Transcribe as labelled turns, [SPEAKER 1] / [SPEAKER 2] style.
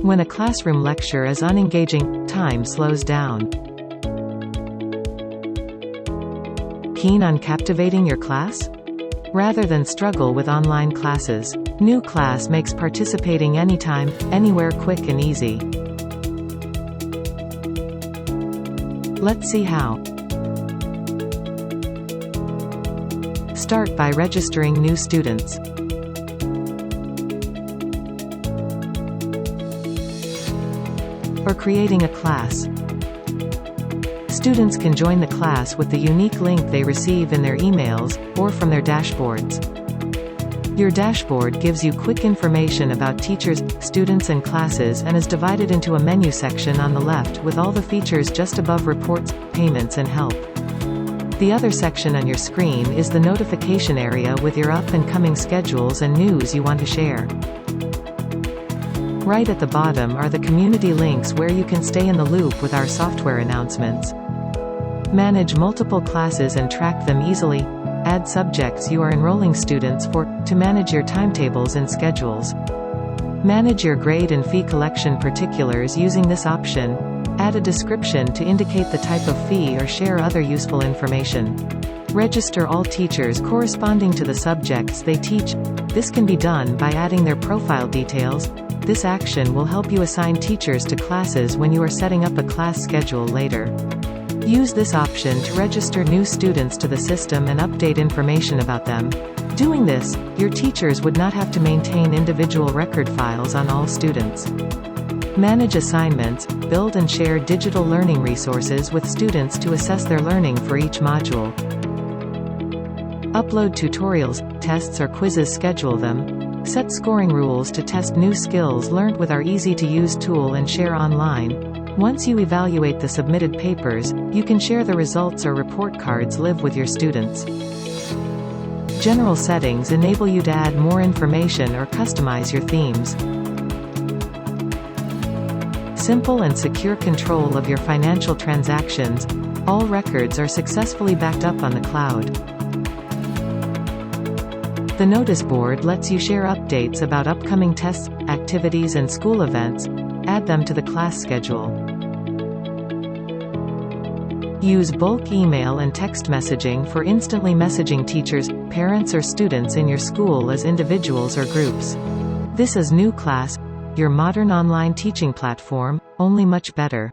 [SPEAKER 1] When a classroom lecture is unengaging, time slows down. Keen on captivating your class? Rather than struggle with online classes, NuClass makes participating anytime, anywhere quick and easy. Let's see how. Start by registering new students. Or creating a class. Students can join the class with the unique link they receive in their emails, or from their dashboards. Your dashboard gives you quick information about teachers, students and classes and is divided into a menu section on the left with all the features just above reports, payments and help. The other section on your screen is the notification area with your up-and-coming schedules and news you want to share. Right at the bottom are the community links where you can stay in the loop with our software announcements. Manage multiple classes and track them easily. Add subjects you are enrolling students for, to manage your timetables and schedules. Manage your grade and fee collection particulars using this option. Add a description to indicate the type of fee or share other useful information. Register all teachers corresponding to the subjects they teach. This can be done by adding their profile details. This action will help you assign teachers to classes when you are setting up a class schedule later. Use this option to register new students to the system and update information about them. Doing this, your teachers would not have to maintain individual record files on all students. Manage assignments, build and share digital learning resources with students to assess their learning for each module. Upload tutorials, tests or quizzes, schedule them. Set scoring rules to test new skills learned with our easy-to-use tool and share online. Once you evaluate the submitted papers, you can share the results or report cards live with your students. General settings enable you to add more information or customize your themes. Simple and secure control of your financial transactions. All records are successfully backed up on the cloud. The notice board lets you share updates about upcoming tests, activities and school events. Add them to the class schedule. Use bulk email and text messaging for instantly messaging teachers, parents or students in your school as individuals or groups. This is NuClass, your modern online teaching platform, only much better.